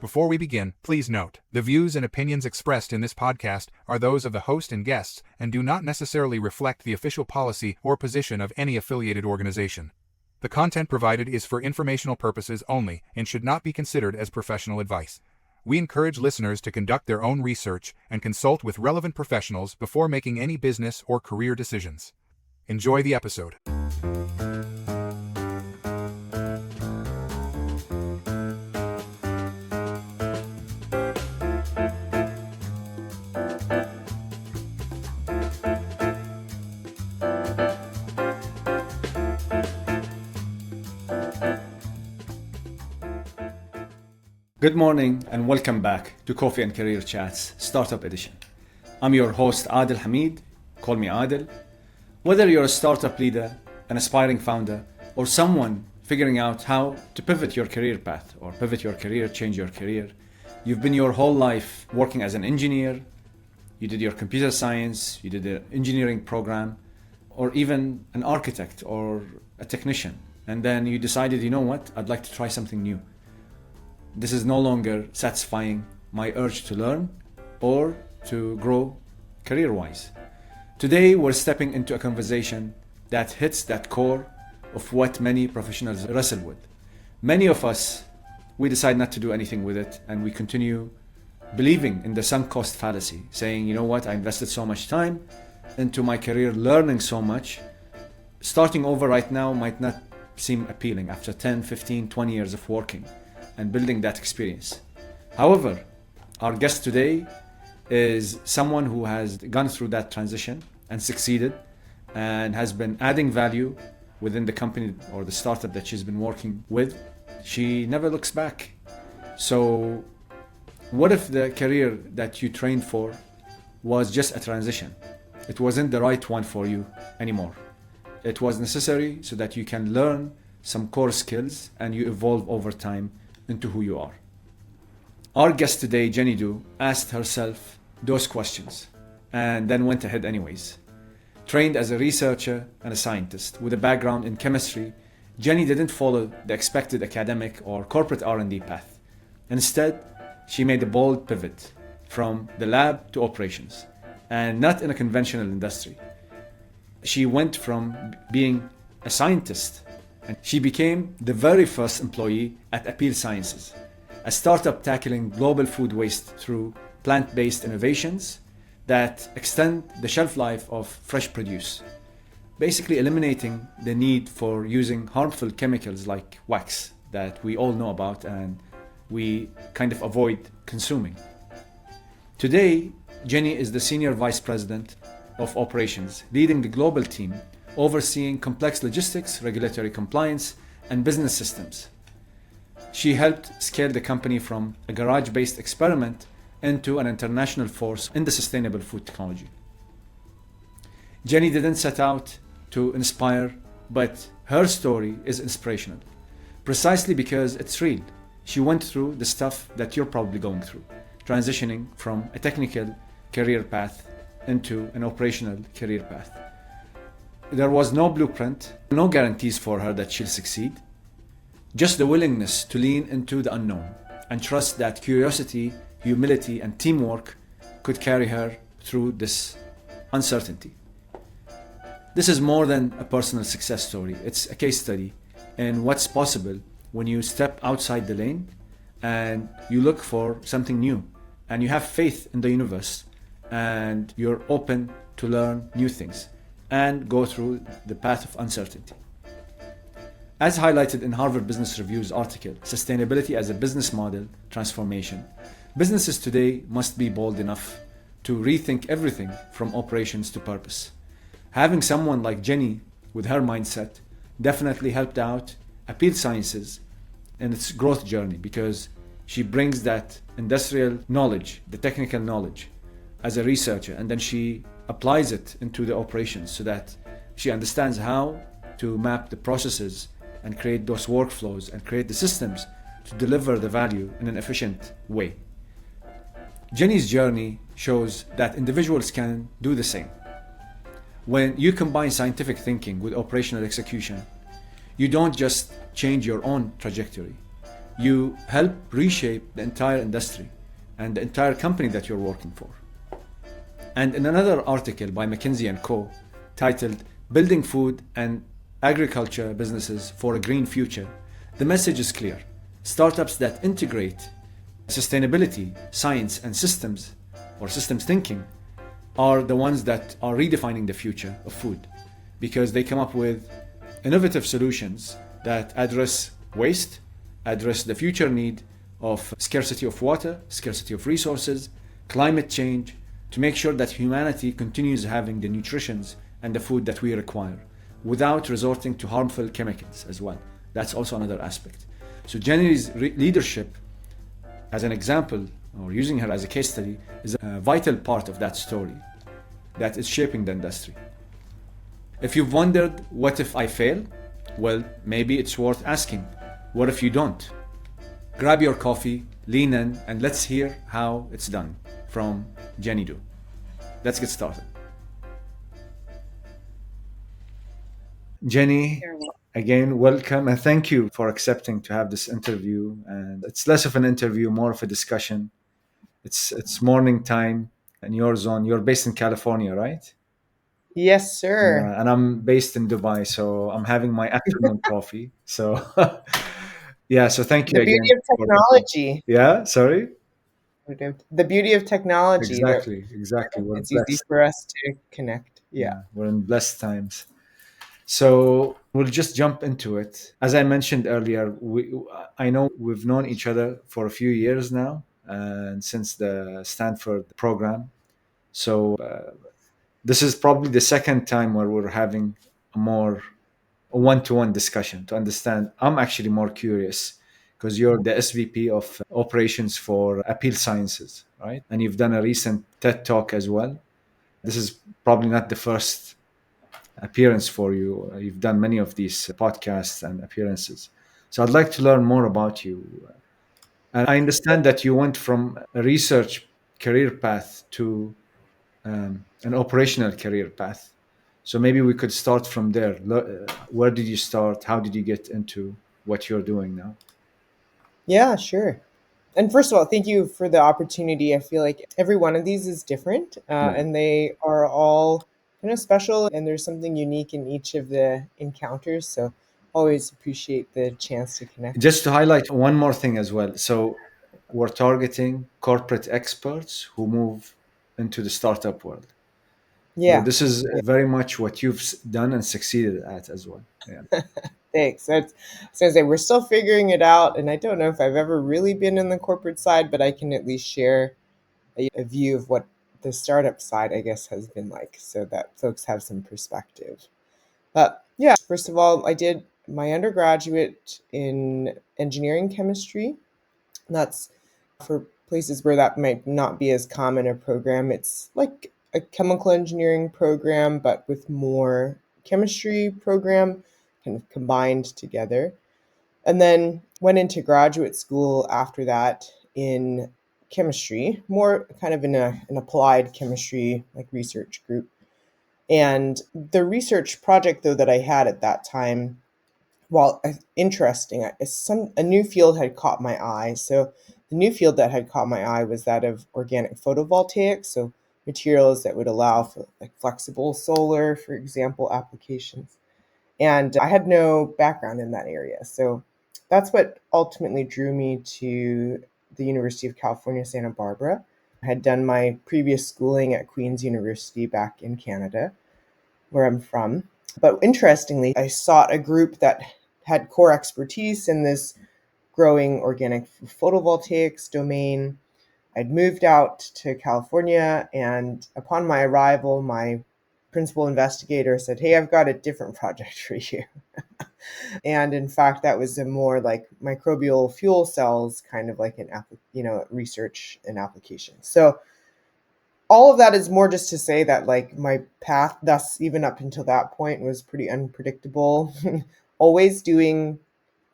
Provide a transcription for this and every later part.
Before we begin, please note, the views and opinions expressed in this podcast are those of the host and guests and do not necessarily reflect the official policy or position of any affiliated organization. The content provided is for informational purposes only and should not be considered as professional advice. We encourage listeners to conduct their own research and consult with relevant professionals before making any business or career decisions. Enjoy the episode. Good morning and welcome back to Coffee and Career Chats Startup Edition. I'm your host Adel Hameed, call me Adel. Whether you're a startup leader, an aspiring founder, or someone figuring out how to pivot your career path or pivot your career, change your career, you've been your whole life working as an engineer, you did your computer science, you did an engineering program, or even an architect or a technician, and then you decided, you know what, I'd like to try something new. This is no longer satisfying my urge to learn or to grow career-wise. Today, we're stepping into a conversation that hits that core of what many professionals wrestle with. Many of us, we decide not to do anything with it, and we continue believing in the sunk cost fallacy, saying, you know what, I invested so much time into my career, learning so much. Starting over right now might not seem appealing after 10, 15, 20 years of working and building that experience. However, our guest today is someone who has gone through that transition and succeeded and has been adding value within the company or the startup that she's been working with. She never looks back. So what if the career that you trained for was just a transition? It wasn't the right one for you anymore. It was necessary so that you can learn some core skills and you evolve over time into who you are. Our guest today, Jenny Du, asked herself those questions and then went ahead anyways. Trained as a researcher and a scientist with a background in chemistry, Jenny didn't follow the expected academic or corporate R&D path. Instead, she made a bold pivot from the lab to operations, and not in a conventional industry. She went from being a scientist and she became the very first employee at Apeel Sciences, a startup tackling global food waste through plant-based innovations that extend the shelf life of fresh produce, basically eliminating the need for using harmful chemicals like wax that we all know about and we kind of avoid consuming. Today, Jenny is the Senior Vice President of Operations, leading the global team overseeing complex logistics, regulatory compliance, and business systems. She helped scale the company from a garage-based experiment into an international force in the sustainable food technology. Jenny didn't set out to inspire, but her story is inspirational, precisely because it's real. She went through the stuff that you're probably going through, transitioning from a technical career path into an operational career path. There was no blueprint, no guarantees for her that she'll succeed, just the willingness to lean into the unknown and trust that curiosity, humility, and teamwork could carry her through this uncertainty. This is more than a personal success story. It's a case study in what's possible when you step outside the lane and you look for something new and you have faith in the universe and you're open to learn new things and go through the path of uncertainty. As highlighted in Harvard Business Review's article, Sustainability as a Business Model Transformation, businesses today must be bold enough to rethink everything from operations to purpose. Having someone like Jenny with her mindset definitely helped out Apeel Sciences in its growth journey because she brings that industrial knowledge, the technical knowledge, as a researcher, and then she applies it into the operations so that she understands how to map the processes and create those workflows and create the systems to deliver the value in an efficient way. Jenny's journey shows that individuals can do the same. When you combine scientific thinking with operational execution, you don't just change your own trajectory, you help reshape the entire industry and the entire company that you're working for. And in another article by McKinsey & Co. titled Building Food and Agriculture Businesses for a Green Future, the message is clear. Startups that integrate sustainability, science, and systems, or systems thinking, are the ones that are redefining the future of food, because they come up with innovative solutions that address waste, address the future need of scarcity of water, scarcity of resources, climate change, to make sure that humanity continues having the nutrition and the food that we require without resorting to harmful chemicals as well. That's also another aspect. So Jenny's leadership, as an example, or using her as a case study, is a vital part of that story that is shaping the industry. If you've wondered, what if I fail? Well, maybe it's worth asking, what if you don't? Grab your coffee, lean in, and let's hear how it's done from Jenny Do. Let's get started. Jenny, again, welcome, and thank you for accepting to have this interview. And it's less of an interview, more of a discussion. It's morning time in your zone. You're based in California, right? Yes, sir. And I'm based in Dubai, so I'm having my afternoon coffee. So, yeah, so thank you The again. beauty of technology. Yeah, sorry? The beauty of technology that Exactly. We're it's easy blessed. for us to connect. Yeah. Yeah, we're in blessed times. So we'll just jump into it. As I mentioned earlier, I know we've known each other for a few years now, and since the Stanford program. So this is probably the second time where we're having a one-to-one discussion to understand. I'm actually more curious because you're the SVP of Operations for Apeel Sciences, right? And you've done a recent TED Talk as well. This is probably not the first appearance for you. You've done many of these podcasts and appearances. So I'd like to learn more about you. And I understand that you went from a research career path to an operational career path. So maybe we could start from there. Where did you start? How did you get into what you're doing now? Yeah, sure. And first of all, thank you for the opportunity. I feel like every one of these is different, Yeah. and they are all kind of special, and there's something unique in each of the encounters. So always appreciate the chance to connect. Just to highlight one more thing as well. So we're targeting corporate experts who move into the startup world. So Yeah. this is Yeah. very much what you've done and succeeded at as well. Yeah. Thanks. I was gonna say we're still figuring it out, and I don't know if I've ever really been in the corporate side, but I can at least share a view of what the startup side, I guess, has been like, so that folks have some perspective. But yeah, first of all, I did my undergraduate in engineering chemistry. That's for places where that might not be as common a program. It's like a chemical engineering program, but with more chemistry program kind of combined together. And then went into graduate school after that in chemistry, more kind of in an applied chemistry like research group. And the research project though that I had at that time, while interesting, a new field had caught my eye. So the new field that had caught my eye was that of organic photovoltaics, so materials that would allow for like flexible solar, for example, applications. And I had no background in that area. So that's what ultimately drew me to the University of California, Santa Barbara. I had done my previous schooling at Queen's University back in Canada, where I'm from. But interestingly, I sought a group that had core expertise in this growing organic photovoltaics domain. I'd moved out to California, and upon my arrival, my principal investigator said, "Hey, I've got a different project for you." And in fact, that was a more like microbial fuel cells, kind of like research and application. So all of that is more just to say that like my path, thus even up until that point, was pretty unpredictable. Always doing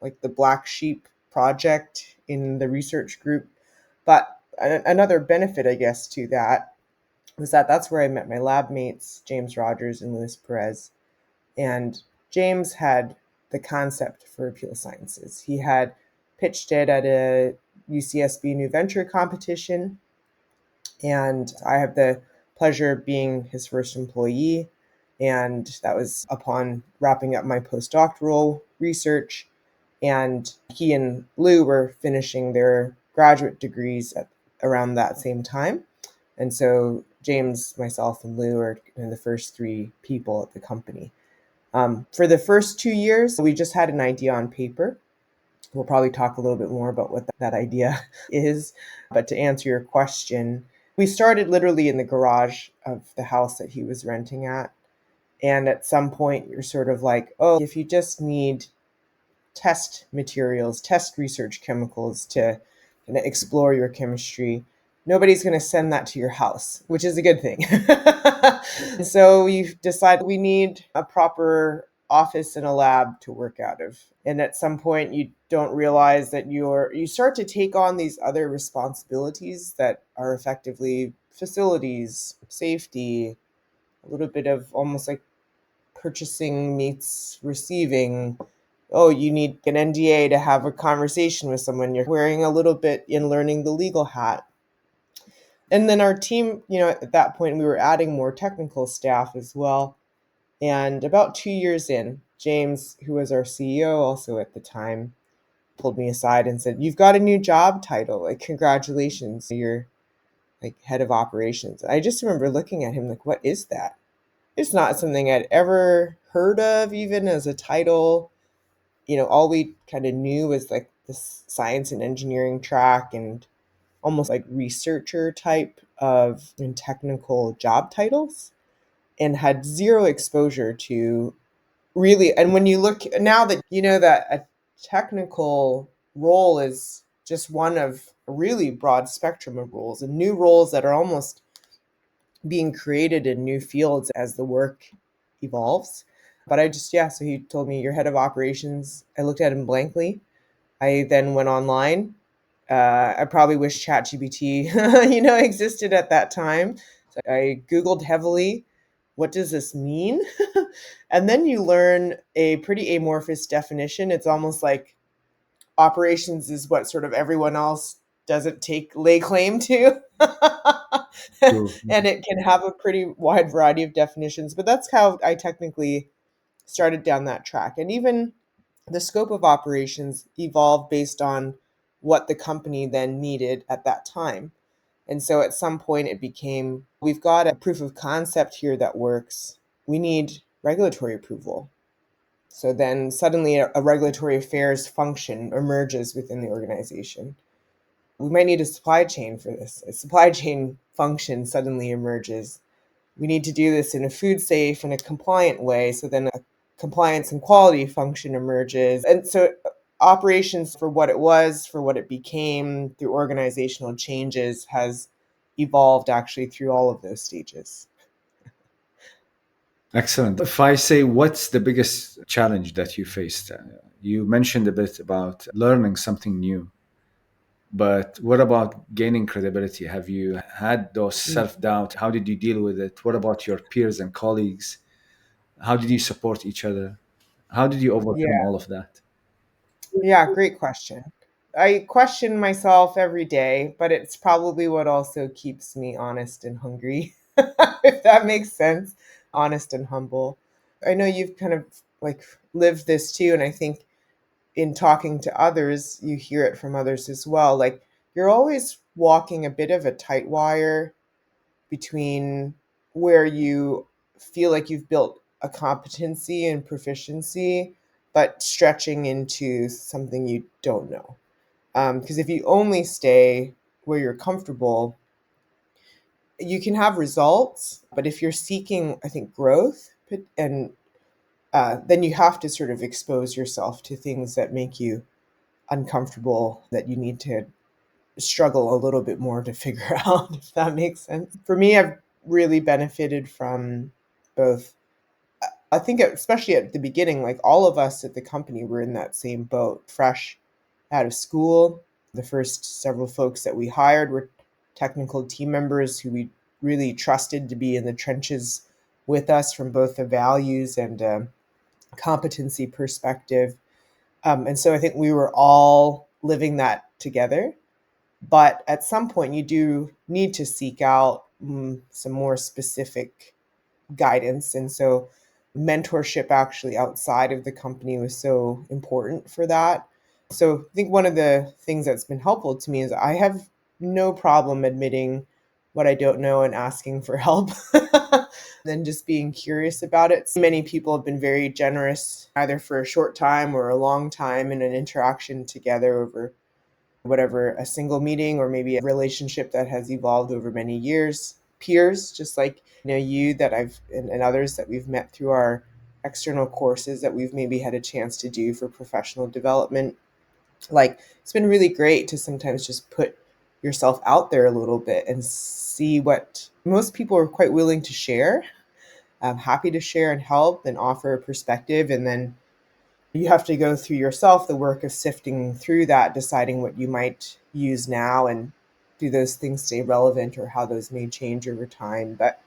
like the black sheep project in the research group. But another benefit, I guess, to that was that that's where I met my lab mates, James Rogers and Luis Perez. And James had the concept for Apeel Sciences. He had pitched it at a UCSB New Venture competition, and I have the pleasure of being his first employee. And that was upon wrapping up my postdoctoral research. And he and Lou were finishing their graduate degrees at around that same time. And so James, myself, and Lou are the first three people at the company. For the first 2 years, we just had an idea on paper. We'll probably talk a little bit more about what that idea is. But to answer your question, we started literally in the garage of the house that he was renting at. And at some point, you're sort of like, oh, if you just need test materials, test research chemicals to kind of explore your chemistry, nobody's going to send that to your house, which is a good thing. So we decided we need a proper office and a lab to work out of. And at some point you don't realize that you start to take on these other responsibilities that are effectively facilities, safety, a little bit of almost like purchasing meets receiving. Oh, you need an NDA to have a conversation with someone. You're wearing a little bit in learning the legal hat. And then our team, at that point, we were adding more technical staff as well. And about 2 years in, James, who was our CEO also at the time, pulled me aside and said, "You've got a new job title. Like, congratulations. You're like head of operations." I just remember looking at him like, what is that? It's not something I'd ever heard of, even as a title. All we kind of knew was like this science and engineering track and almost like researcher type of technical job titles, and had zero exposure to really. And when you look now that that a technical role is just one of a really broad spectrum of roles and new roles that are almost being created in new fields as the work evolves. But so he told me, "You're head of operations." I looked at him blankly. I then went online. I probably wish ChatGPT, existed at that time. So I Googled heavily, what does this mean? And then you learn a pretty amorphous definition. It's almost like operations is what sort of everyone else doesn't lay claim to. True. And it can have a pretty wide variety of definitions, but that's how I technically started down that track. And even the scope of operations evolved based on what the company then needed at that time. And so at some point it became, we've got a proof of concept here that works. We need regulatory approval. So then suddenly a regulatory affairs function emerges within the organization. We might need a supply chain for this. A supply chain function suddenly emerges. We need to do this in a food safe and a compliant way. So then a compliance and quality function emerges. And so operations, for what it was, for what it became through organizational changes, has evolved actually through all of those stages. Excellent. If I say, what's the biggest challenge that you faced? You mentioned a bit about learning something new, but what about gaining credibility? Have you had those self-doubt? How did you deal with it? What about your peers and colleagues? How did you support each other? How did you overcome Yeah. all of that? Yeah, great question. I question myself every day, but it's probably what also keeps me honest and hungry, if that makes sense. Honest and humble. I know you've kind of like lived this too, and I think in talking to others, you hear it from others as well. Like, you're always walking a bit of a tight wire between where you feel like you've built a competency and proficiency, but stretching into something you don't know. Because if you only stay where you're comfortable, you can have results, but if you're seeking, I think, growth, and then you have to sort of expose yourself to things that make you uncomfortable, that you need to struggle a little bit more to figure out, if that makes sense. For me, I've really benefited from both. I think especially at the beginning, like all of us at the company were in that same boat, fresh out of school. The first several folks that we hired were technical team members who we really trusted to be in the trenches with us from both a values and competency perspective. And so I think we were all living that together. But at some point, you do need to seek out some more specific guidance. And so mentorship actually outside of the company was so important for that. So I think one of the things that's been helpful to me is I have no problem admitting what I don't know and asking for help. Then just being curious about it. Many people have been very generous, either for a short time or a long time in an interaction together over whatever, a single meeting or maybe a relationship that has evolved over many years. Peers, just like you that I've and others that we've met through our external courses that we've maybe had a chance to do for professional development. Like, it's been really great to sometimes just put yourself out there a little bit and see what most people are quite willing to share. I'm happy to share and help and offer a perspective, and then you have to go through yourself the work of sifting through that, deciding what you might use now and do those things stay relevant or how those may change over time. But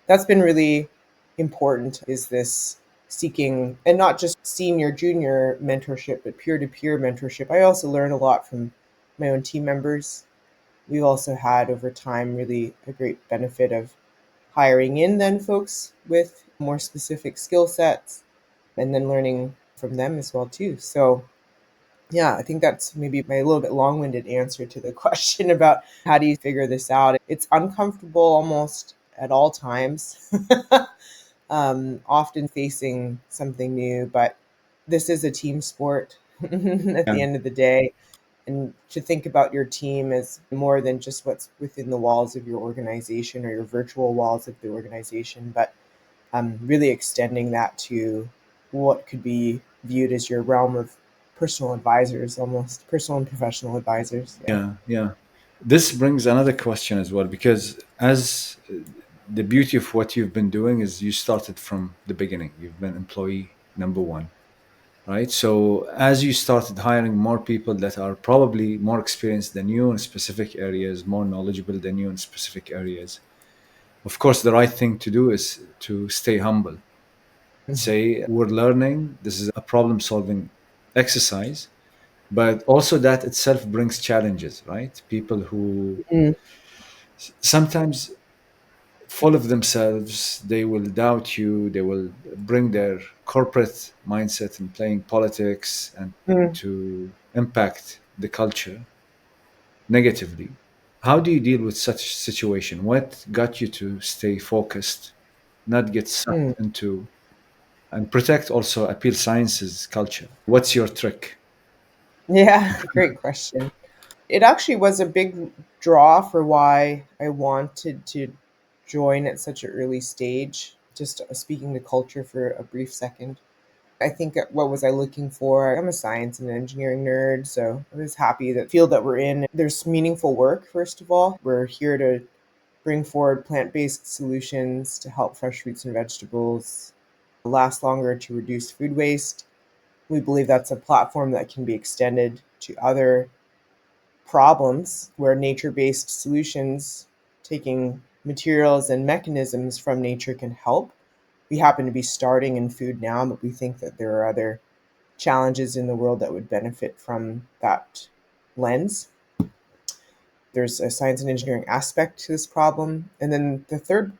that's been really important, is this seeking, and not just senior junior mentorship, but peer-to-peer mentorship. I also learn a lot from my own team members. We've also had over time really a great benefit of hiring in then folks with more specific skill sets and then learning from them as well too. So yeah, I think that's maybe my little bit long-winded answer to the question about how do you figure this out. It's uncomfortable almost at all times, often facing something new, but this is a team sport at Yeah. the end of the day. And to think about your team as more than just what's within the walls of your organization or your virtual walls of the organization, but really extending that to what could be viewed as your realm of personal advisors, almost personal and professional advisors. Yeah. Yeah, yeah. This brings another question as well, because as the beauty of what you've been doing is you started from the beginning. You've been employee number one, right? So as you started hiring more people that are probably more experienced than you in specific areas, more knowledgeable than you in specific areas, of course, the right thing to do is to stay humble. Say, we're learning, this is a problem solving exercise, but also that itself brings challenges, right? People who Mm, sometimes full of themselves, they will doubt you, they will bring their corporate mindset in playing politics and mm, to impact the culture negatively. How do you deal with such situation? What got you to stay focused, not get mm. sucked into, and protect also Apeel Sciences culture? What's your trick? Yeah, great question. It actually was a big draw for why I wanted to join at such an early stage. Just speaking to culture for a brief second. I think what was I looking for? I'm a science and engineering nerd, so I was happy that field that we're in, there's meaningful work, first of all. We're here to bring forward plant-based solutions to help fresh fruits and vegetables last longer, to reduce food waste. We believe that's a platform that can be extended to other problems where nature-based solutions, taking materials and mechanisms from nature, can help. We happen to be starting in food now, but we think that there are other challenges in the world that would benefit from that lens. There's a science and engineering aspect to this problem. And then the third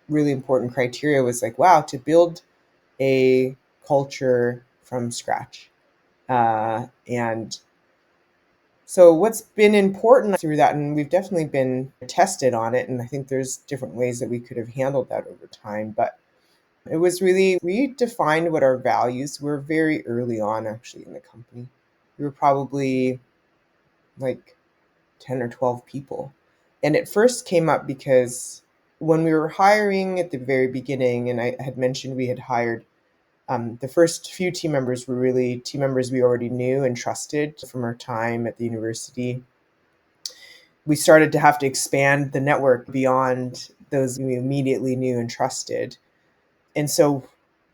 really important criteria was like, wow, to build a culture from scratch. And so what's been important through that, and we've definitely been tested on it, and I think there's different ways that we could have handled that over time, but it was really, we defined what our values were very early on actually in the company. We were probably like 10 or 12 people. And it first came up because when we were hiring at the very beginning, and I had mentioned we had hired the first few team members were really team members we already knew and trusted from our time at the university. We started to have to expand the network beyond those we immediately knew and trusted. And so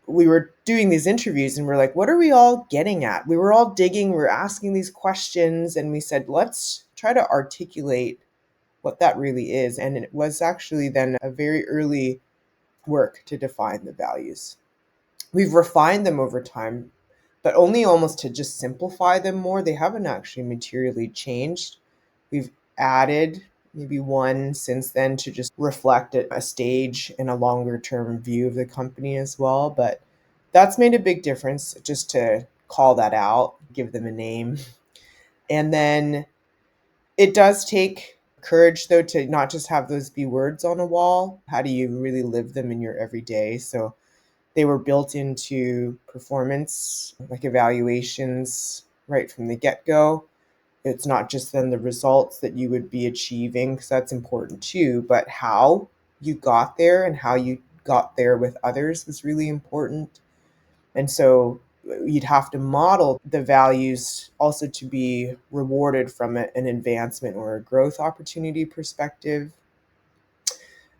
we were doing these interviews and we're like, what are we all getting at? We were all digging, we were asking these questions, and we said, let's try to articulate what that really is. And it was actually then a very early work to define the values. We've refined them over time, but only almost to just simplify them more. They haven't actually materially changed. We've added maybe one since then to just reflect a stage and a longer term view of the company as well. But that's made a big difference just to call that out, give them a name. And then it does take courage, though, to not just have those be words on a wall. How do you really live them in your everyday? So they were built into performance, like evaluations right from the get go. It's not just then the results that you would be achieving, because that's important too, but how you got there and how you got there with others was really important. And so you'd have to model the values also to be rewarded from an advancement or a growth opportunity perspective.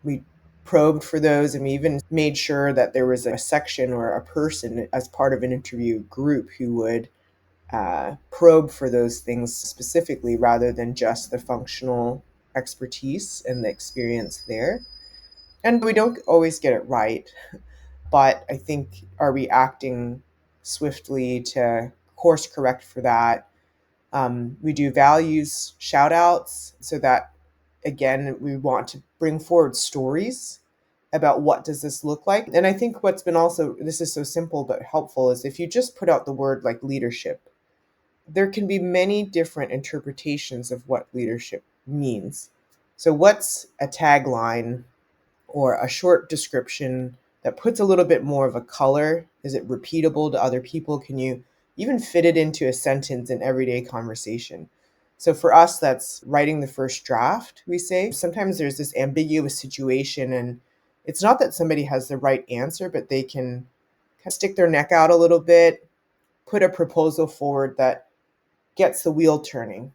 We probed for those, and we even made sure that there was a section or a person as part of an interview group who would probe for those things specifically rather than just the functional expertise and the experience there. And we don't always get it right, but I think, are we acting swiftly to course correct for that? We do values shout outs so that, again, we want to bring forward stories about what does this look like. And I think what's been also, this is so simple but helpful, is if you just put out the word like leadership, there can be many different interpretations of what leadership means. So what's a tagline or a short description that puts a little bit more of a color? Is it repeatable to other people? Can you even fit it into a sentence in everyday conversation? So for us, that's writing the first draft, we say. Sometimes there's this ambiguous situation, and it's not that somebody has the right answer, but they can kind of stick their neck out a little bit, put a proposal forward that gets the wheel turning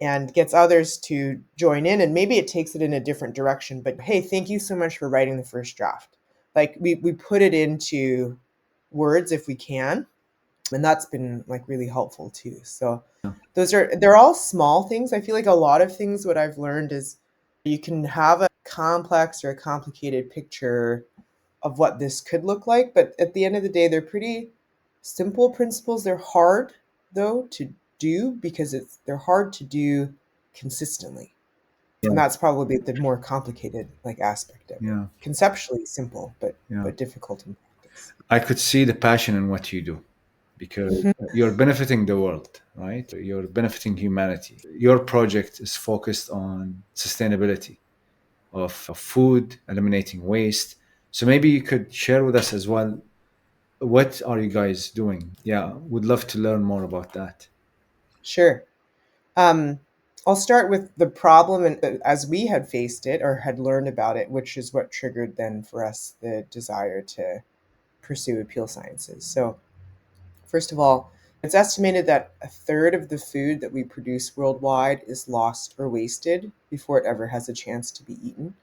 and gets others to join in, and maybe it takes it in a different direction, but hey, thank you so much for writing the first draft. Like we put it into words if we can, and that's been like really helpful too. So they're all small things. I feel like a lot of things, what I've learned is you can have a complex or a complicated picture of what this could look like, but at the end of the day, they're pretty simple principles. They're hard though to do because they're hard to do consistently. And Yeah. that's probably the more complicated like aspect of it. Yeah. Conceptually simple, Yeah. but difficult in practice. I could see the passion in what you do because you're benefiting the world, right? You're benefiting humanity. Your project is focused on sustainability of food, eliminating waste. So maybe you could share with us as well, what are you guys doing? Yeah, would love to learn more about that. Sure. Um, I'll start with the problem and as we had faced it or had learned about it, which is what triggered then for us the desire to pursue Apeel Sciences. So first of all, it's estimated that a third of the food that we produce worldwide is lost or wasted before it ever has a chance to be eaten.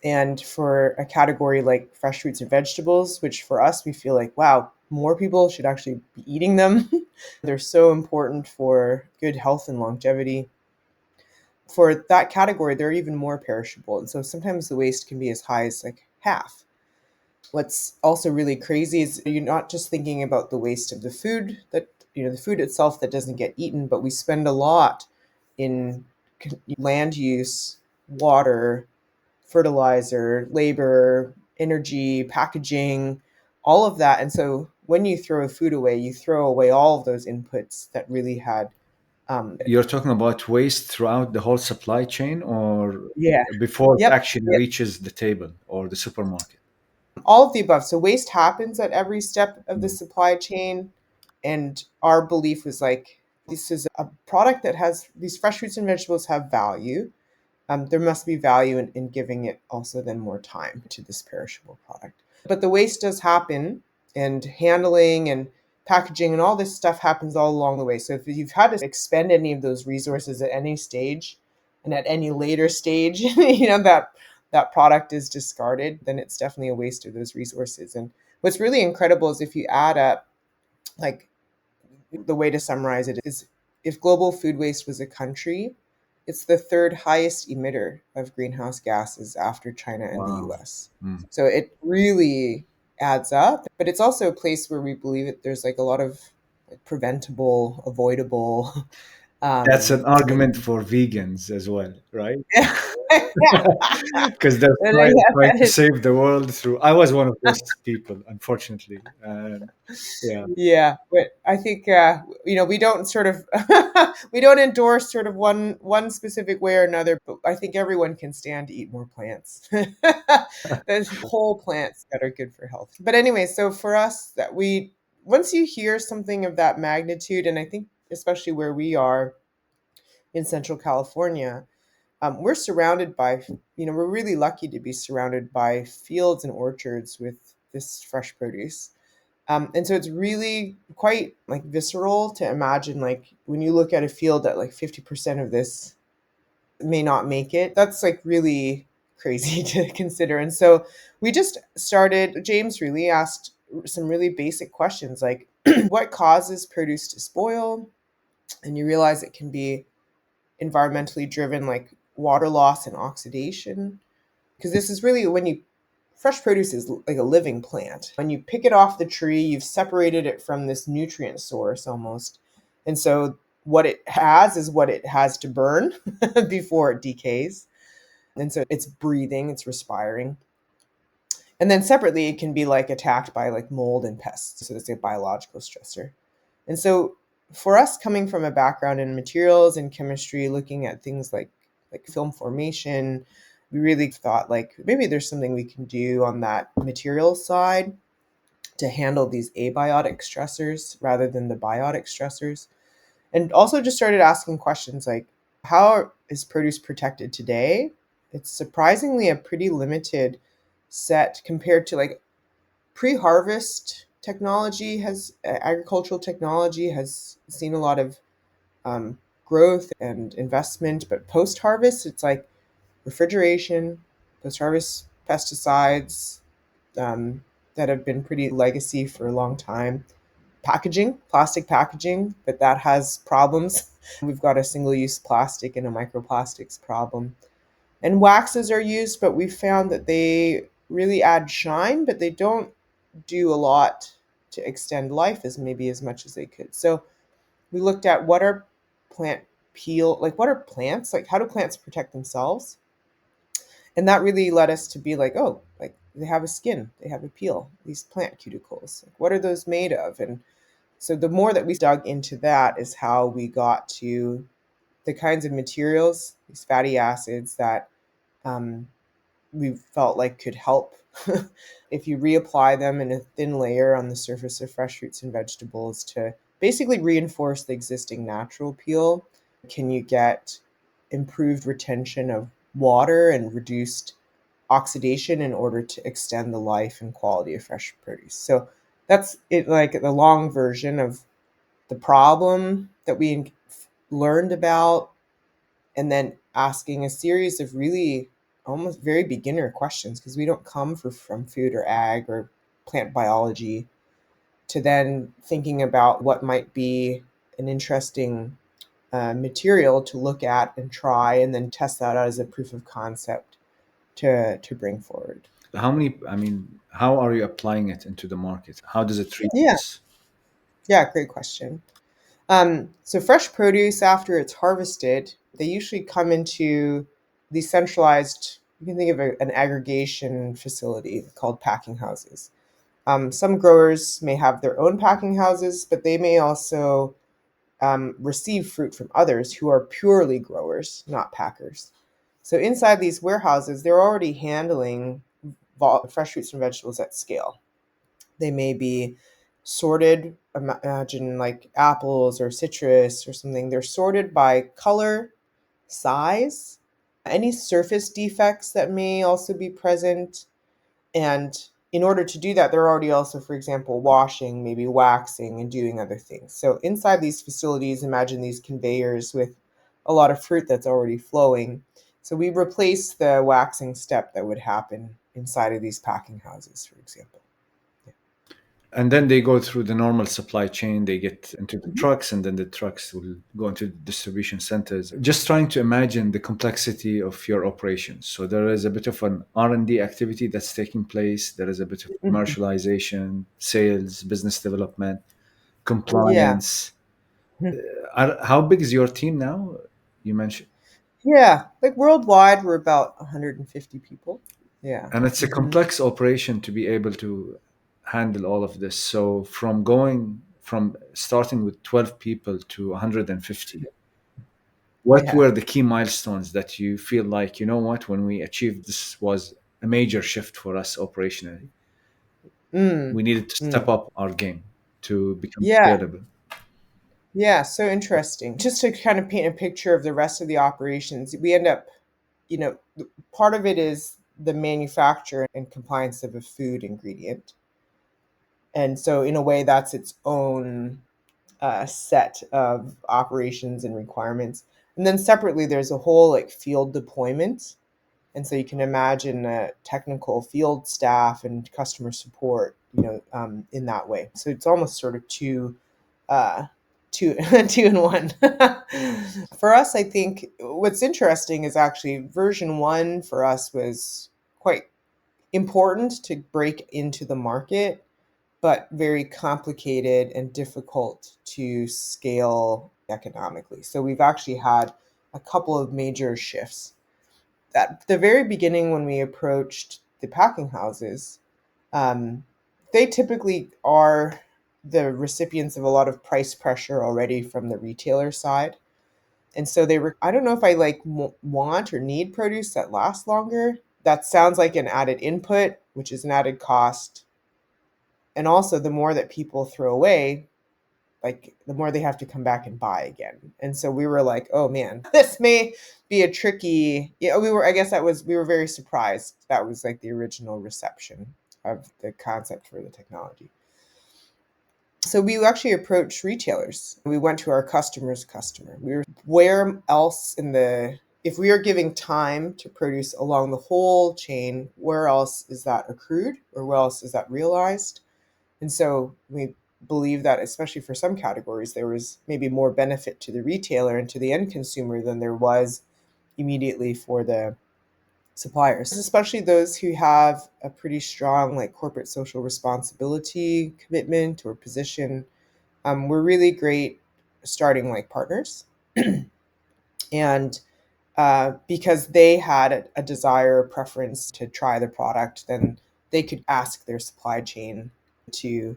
And for a category like fresh fruits and vegetables, which for us, we feel like, wow, more people should actually be eating them. They're so important for good health and longevity. For that category, they're even more perishable. And so sometimes the waste can be as high as like half. What's also really crazy is you're not just thinking about the waste of the food that, the food itself that doesn't get eaten, but we spend a lot in land use, water, fertilizer, labor, energy, packaging, all of that. And so when you throw food away, you throw away all of those inputs that really had. You're talking about waste throughout the whole supply chain or Yeah. before it Yep. actually Yep. reaches the table or the supermarket? All of the above. So waste happens at every step of the Mm. supply chain. And our belief was like, this is a product that has these fresh fruits and vegetables have value. There must be value in giving it also then more time to this perishable product. But the waste does happen, and handling and packaging and all this stuff happens all along the way. So if you've had to expend any of those resources at any stage and at any later stage, that product is discarded, then it's definitely a waste of those resources. And what's really incredible is if you add up, like, the way to summarize it is if global food waste was a country, It's the third highest emitter of greenhouse gases after China and the Wow. US. Mm. So it really adds up, but it's also a place where we believe that there's like a lot of like preventable, avoidable That's an like argument for vegans as well, right? yeah. Because they're trying to save the world through. I was one of those people, unfortunately. Yeah. Yeah, but I think we don't sort of we don't endorse sort of one specific way or another, but I think everyone can stand to eat more plants. There's whole plants that are good for health. But anyway, so for us that we once you hear something of that magnitude, and I think especially where we are in Central California, we're surrounded by we're really lucky to be surrounded by fields and orchards with this fresh produce. And so it's really quite like visceral to imagine, like when you look at a field that like 50% of this may not make it, that's like really crazy to consider. And so we just started, James really asked some really basic questions like what causes produce to spoil? And you realize it can be environmentally driven, like water loss and oxidation. Because this is really when you fresh produce is like a living plant. When you pick it off the tree, you've separated it from this nutrient source almost. And so what it has is what it has to burn before it decays. And so it's breathing, it's respiring. And then separately, it can be like attacked by like mold and pests. So it's a biological stressor. And so for us coming from a background in materials and chemistry, looking at things like film formation, we really thought like maybe there's something we can do on that material side to handle these abiotic stressors rather than the biotic stressors. And also just started asking questions like how is produce protected today? It's surprisingly a pretty limited set compared to like pre-harvest technology has agricultural technology has seen a lot of growth and investment, but post-harvest it's like refrigeration, post-harvest pesticides that have been pretty legacy for a long time. Packaging, plastic packaging, but that has problems. We've got a single-use plastic and a microplastics problem. And waxes are used, but we've found that they really add shine, but they don't do a lot to extend life as much as they could. So we looked at what are plant peel, like what are plants, like how do plants protect themselves? And that really led us to be like, oh, like they have a skin, they have a peel, these plant cuticles. Like, what are those made of? And so the more that we dug into that is how we got to the kinds of materials, these fatty acids that um, we felt like could help. If you reapply them in a thin layer on the surface of fresh fruits and vegetables to basically reinforce the existing natural peel, can you get improved retention of water and reduced oxidation in order to extend the life and quality of fresh produce. So that's it, like the long version of the problem that we learned about, and then asking a series of really almost very beginner questions because we don't come from food or ag or plant biology, to then thinking about what might be an interesting material to look at and try and then test that out as a proof of concept to bring forward. How are you applying it into the market? How does it treat Yeah, this? yeah, great question. So fresh produce, after it's harvested, they usually come into the centralized, you can think of an aggregation facility called packing houses. Some growers may have their own packing houses, but they may also receive fruit from others who are purely growers, not packers. So inside these warehouses, they're already handling fresh fruits and vegetables at scale. They may be sorted, imagine like apples or citrus or something. They're sorted by color, size, any surface defects that may also be present. And in order to do that, they're already also, for example, washing, maybe waxing, and doing other things. So inside these facilities, imagine these conveyors with a lot of fruit that's already flowing. So we replace the waxing step that would happen inside of these packing houses, for example. And then they go through the normal supply chain. They get into the trucks, and then the trucks will go into the distribution centers. Just trying to imagine the complexity of your operations. So there is a bit of an R&D activity that's taking place. There is a bit of Mhm. commercialization, sales, business development, Yeah. compliance. How big is your team now? You mentioned. Yeah. Like worldwide, we're about 150 people. Yeah. And it's a Hmm. complex operation to be able to handle all of this. So from starting with 12 people to 150, what Yeah. were the key milestones that you feel like, you know what, when we achieved this was a major shift for us operationally? Mm. We needed to Mm. step up our game to become Yeah. scalable. Yeah. So interesting. Just to kind of paint a picture of the rest of the operations, we end up, part of it is the manufacture and compliance of a food ingredient. And so, in a way, that's its own set of operations and requirements. And then separately, there's a whole like field deployment. And so you can imagine technical field staff and customer support, in that way. So it's almost sort of uh, two, two in one. For us, I think what's interesting is actually version one for us was quite important to break into the market, but very complicated and difficult to scale economically. So we've actually had a couple of major shifts. At the very beginning, when we approached the packing houses, um, they typically are the recipients of a lot of price pressure already from the retailer side. And so they were, I don't know if I like want or need produce that lasts longer. That sounds like an added input, which is an added cost. And also, the more that people throw away, like the more they have to come back and buy again. And so we were like, oh man, this may be a tricky, I guess we were very surprised. That was like the original reception of the concept for the technology. So we actually approached retailers. We went to our customer's customer. We were, where else if we are giving time to produce along the whole chain, where else is that accrued or where else is that realized? And so we believe that, especially for some categories, there was maybe more benefit to the retailer and to the end consumer than there was immediately for the suppliers, especially those who have a pretty strong like corporate social responsibility commitment or position. We're really great starting like partners. And because they had a desire or preference to try the product, then they could ask their supply chain to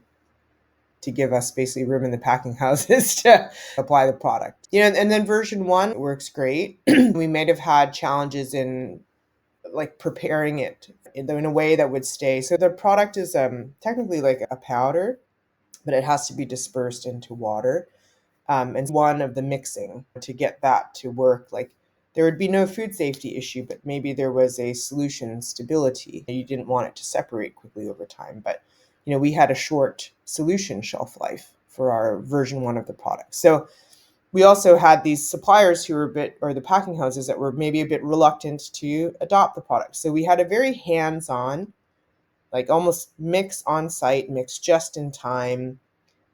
give us basically room in the packing houses to apply the product. And then version one works great. We might have had challenges in like preparing it in a way that would stay. So the product is technically like a powder, but it has to be dispersed into water. And one of the mixing to get that to work, like there would be no food safety issue, but maybe there was a solution stability. You didn't want it to separate quickly over time, but we had a short solution shelf life for our version one of the product. So we also had these suppliers who were or the packing houses that were maybe a bit reluctant to adopt the product. So we had a very hands-on, like almost mix on site, mix just in time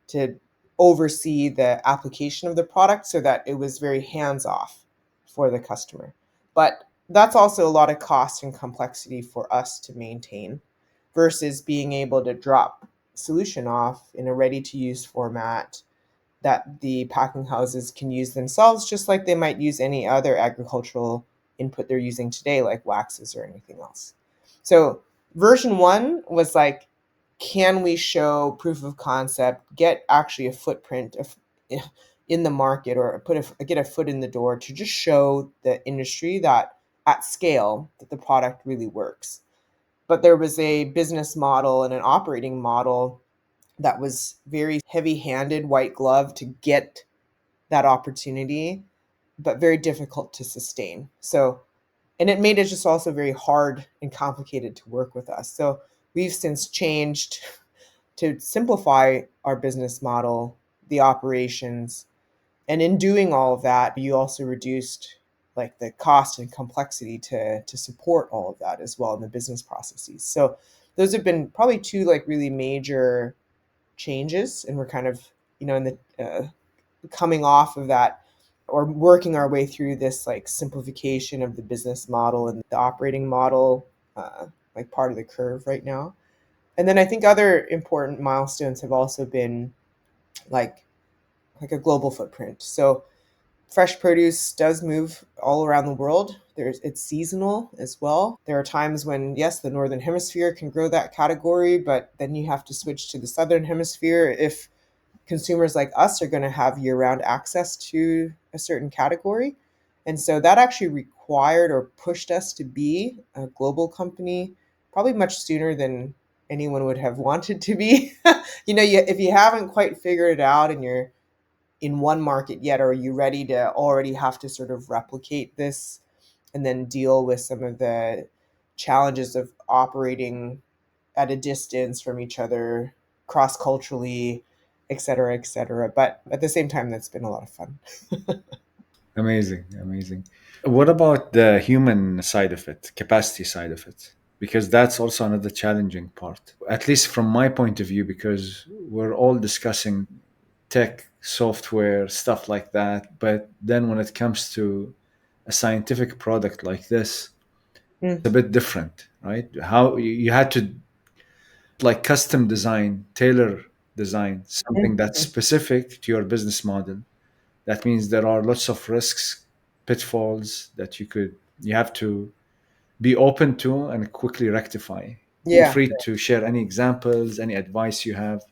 to oversee the application of the product so that it was very hands off for the customer. But that's also a lot of cost and complexity for us to maintain versus being able to drop solution off in a ready to use format that the packing houses can use themselves, just like they might use any other agricultural input they're using today, like waxes or anything else. So, version one was like, can we show proof of concept, get actually a footprint of, in the market, or get a foot in the door to just show the industry that at scale that the product really works. But there was a business model and an operating model that was very heavy-handed, white glove to get that opportunity, but very difficult to sustain. So, and it made it just also very hard and complicated to work with us. So we've since changed to simplify our business model, the operations, and in doing all of that, you also reduced like the cost and complexity to support all of that as well in the business processes. So those have been probably two like really major changes, and we're kind of, in the coming off of that, or working our way through this like simplification of the business model and the operating model, like part of the curve right now. And then I think other important milestones have also been like a global footprint. So fresh produce does move all around the world. It's seasonal as well. There are times when, yes, the northern hemisphere can grow that category, but then you have to switch to the southern hemisphere if consumers like us are going to have year-round access to a certain category. And so that actually required or pushed us to be a global company probably much sooner than anyone would have wanted to be. If you haven't quite figured it out and you're in one market yet, or are you ready to already have to sort of replicate this and then deal with some of the challenges of operating at a distance from each other, cross culturally, et cetera, et cetera. But at the same time, that's been a lot of fun. Amazing, amazing. What about the human side of it, capacity side of it? Because that's also another challenging part, at least from my point of view, because we're all discussing tech, software, stuff like that. But then when it comes to a scientific product like this, Mm. it's a bit different, right? How you had to like custom design, tailor design something that's Mhm. specific to your business model. That means there are lots of risks, pitfalls that you have to be open to and quickly rectify. Feel Yeah, free to share any examples, any advice you have.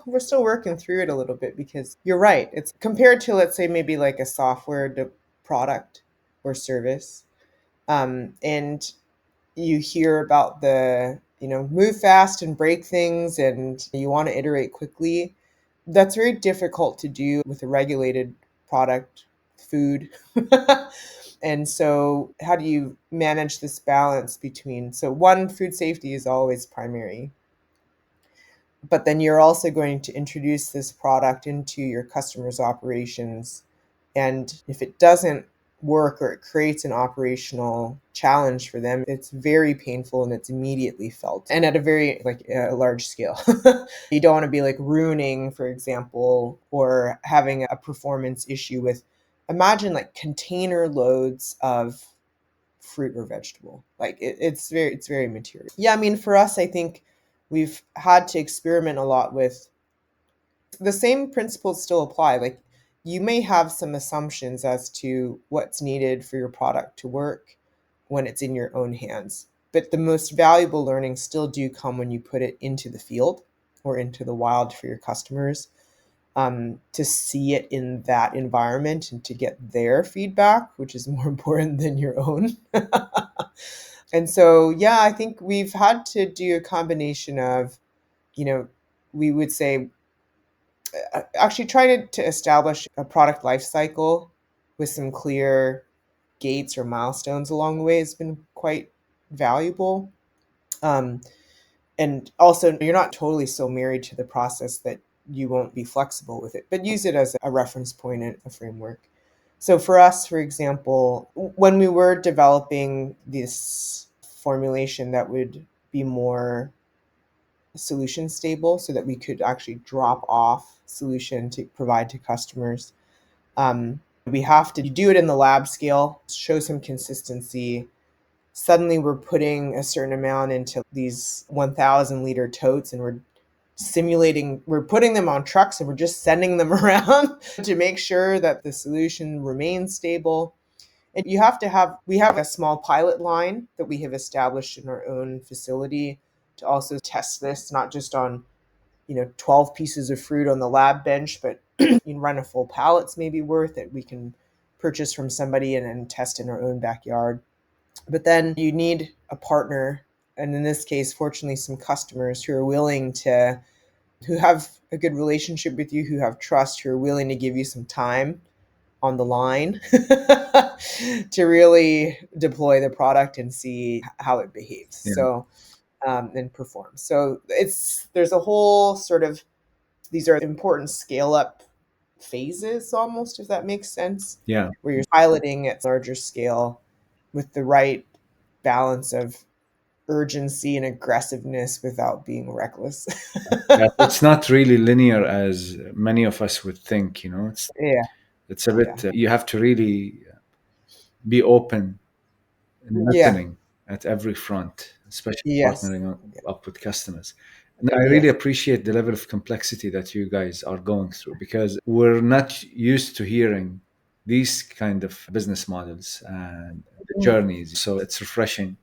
we're still working through it a little bit because you're right. It's compared to, let's say, maybe like a product or service. And you hear about the, move fast and break things, and you want to iterate quickly. That's very difficult to do with a regulated product, food. And so how do you manage this balance between, so one, food safety is always primary, but then you're also going to introduce this product into your customers' operations. And if it doesn't work or it creates an operational challenge for them, it's very painful and it's immediately felt, and at a very large scale. You don't want to be like ruining, for example, or having a performance issue with, imagine like container loads of fruit or vegetable. Like it's very material. Yeah, I mean, for us, I think we've had to experiment a lot with the same principles still apply. Like, you may have some assumptions as to what's needed for your product to work when it's in your own hands, but the most valuable learnings still do come when you put it into the field or into the wild for your customers, to see it in that environment and to get their feedback, which is more important than your own. And so, yeah, I think we've had to do a combination of, you know, we would say, actually trying to establish a product life cycle with some clear gates or milestones along the way has been quite valuable. Um, and also, you're not totally so married to the process that you won't be flexible with it, but use it as a reference point and a framework. So for us, for example, when we were developing this formulation that would be more solution stable so that we could actually drop off solution to provide to customers, we have to do it in the lab scale, show some consistency. Suddenly we're putting a certain amount into these 1,000-liter totes, and we're putting them on trucks and we're just sending them around to make sure that the solution remains stable. And we have a small pilot line that we have established in our own facility to also test this, not just on, 12 pieces of fruit on the lab bench, but you can run a full pallet's maybe worth that we can purchase from somebody and then test in our own backyard. But then you need a partner, and in this case, fortunately, some customers who have a good relationship with you, who have trust, who are willing to give you some time on the line to really deploy the product and see how it behaves. Yeah, So, and performs. So there's a whole sort of, these are important scale up phases almost, if that makes sense, yeah, where you're piloting at larger scale with the right balance of urgency and aggressiveness without being reckless. Yeah, it's not really linear as many of us would think, Yeah, it's a bit, you have to really be open and yeah, listening at every front, especially yes, partnering up with customers. And I really yes. appreciate the level of complexity that you guys are going through, because we're not used to hearing these kind of business models and the journeys. So it's refreshing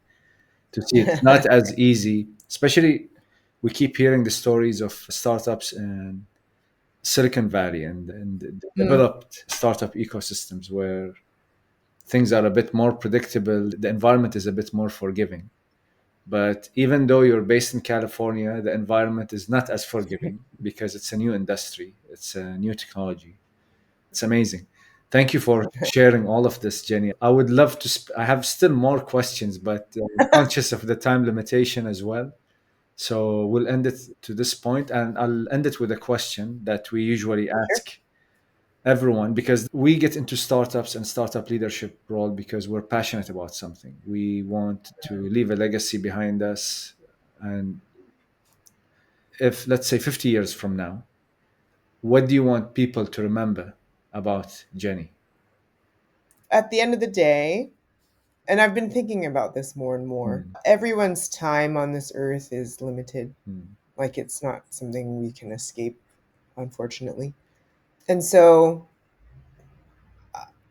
to see it's not as easy, especially we keep hearing the stories of startups in Silicon Valley and the Mm, developed startup ecosystems where things are a bit more predictable, the environment is a bit more forgiving. But even though you're based in California, the environment is not as forgiving because it's a new industry, it's a new technology. It's amazing. Thank you for sharing all of this, Jenny. I would love to. I have still more questions, but I'm conscious of the time limitation as well. So we'll end it to this point, and I'll end it with a question that we usually sure. ask everyone, because we get into startups and startup leadership role because we're passionate about something. We want to leave a legacy behind us. And if, let's say, 50 years from now, what do you want people to remember about Jenny? At the end of the day, and I've been thinking about this more and more, Hmm. everyone's time on this earth is limited. Hmm. Like it's not something we can escape, unfortunately. And so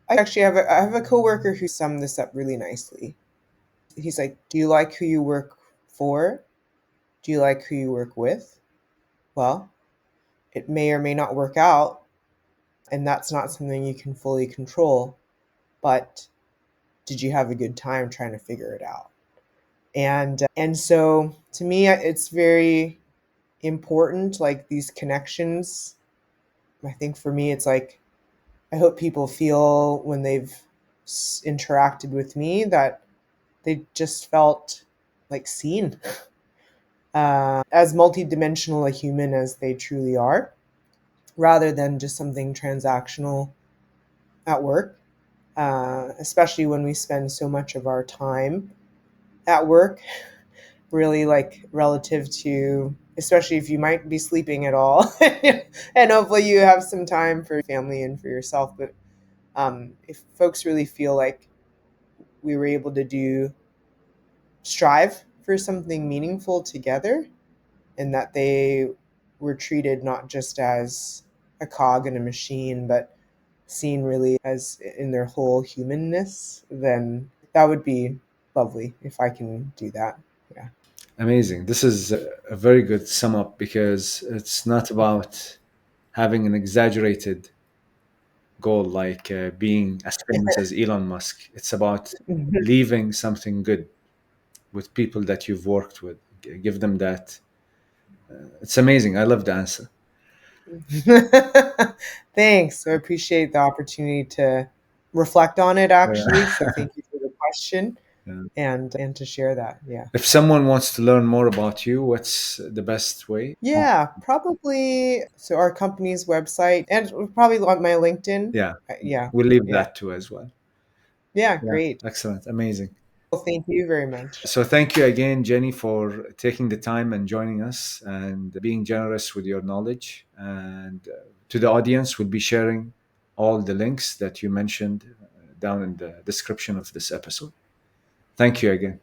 I have a coworker who summed this up really nicely. He's like, "Do you like who you work for? Do you like who you work with? Well, it may or may not work out, and that's not something you can fully control, but did you have a good time trying to figure it out?" And so to me it's very important, like these connections. I think for me it's like I hope people feel when they've interacted with me that they just felt like seen, as multidimensional a human as they truly are, rather than just something transactional at work, especially when we spend so much of our time at work, really like relative to, especially if you might be sleeping at all, and hopefully you have some time for family and for yourself. But if folks really feel like we were able to strive for something meaningful together, and that they were treated not just as a cog in a machine, but seen really as in their whole humanness, then that would be lovely if I can do that. Yeah. Amazing. This is a very good sum up, because it's not about having an exaggerated goal like being as famous as Elon Musk. It's about leaving something good with people that you've worked with. Give them that. It's amazing. I love the answer. Thanks. I appreciate the opportunity to reflect on it actually. So Yeah. thank you for the question Yeah. and to share that. Yeah. If someone wants to learn more about you, what's the best way? Yeah, probably. So our company's website and probably on my LinkedIn. Yeah, Yeah. we'll leave Yeah. that too as well. Yeah. Yeah, Great. excellent, amazing. Well, thank you very much. So thank you again, Jenny, for taking the time and joining us and being generous with your knowledge. And to the audience, we'll be sharing all the links that you mentioned down in the description of this episode. Thank you again.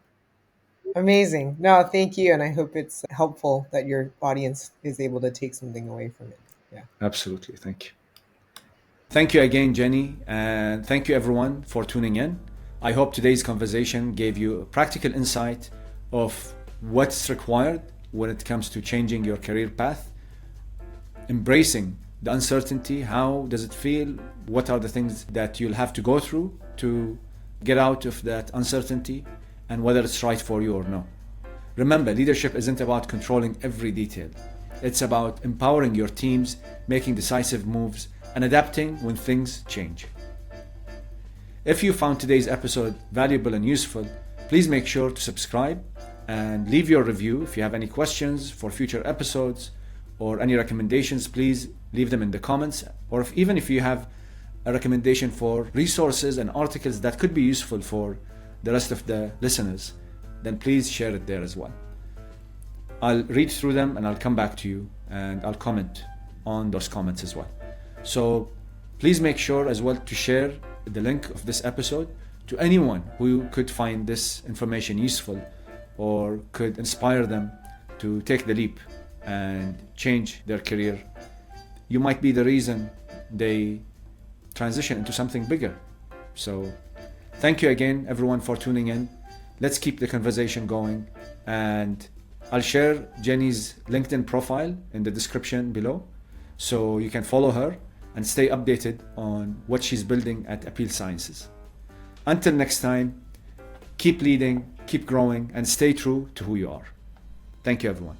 Amazing. No, thank you. And I hope it's helpful that your audience is able to take something away from it. Yeah. Absolutely. Thank you. Thank you again, Jenny, and thank you everyone for tuning in. I hope today's conversation gave you a practical insight of what's required when it comes to changing your career path, embracing the uncertainty. How does it feel? What are the things that you'll have to go through to get out of that uncertainty, and whether it's right for you or no. Remember, leadership isn't about controlling every detail. It's about empowering your teams, making decisive moves, and adapting when things change. If you found today's episode valuable and useful, please make sure to subscribe and leave your review. If you have any questions for future episodes or any recommendations, please leave them in the comments. Or even if you have a recommendation for resources and articles that could be useful for the rest of the listeners, then please share it there as well. I'll read through them and I'll come back to you and I'll comment on those comments as well. So please make sure as well to share the link of this episode to anyone who could find this information useful or could inspire them to take the leap and change their career. You might be the reason they transition into something bigger. So thank you again, everyone, for tuning in. Let's keep the conversation going, and I'll share Jenny's LinkedIn profile in the description below so you can follow her and stay updated on what she's building at Apeel Sciences. Until next time, keep leading, keep growing, and stay true to who you are. Thank you, everyone.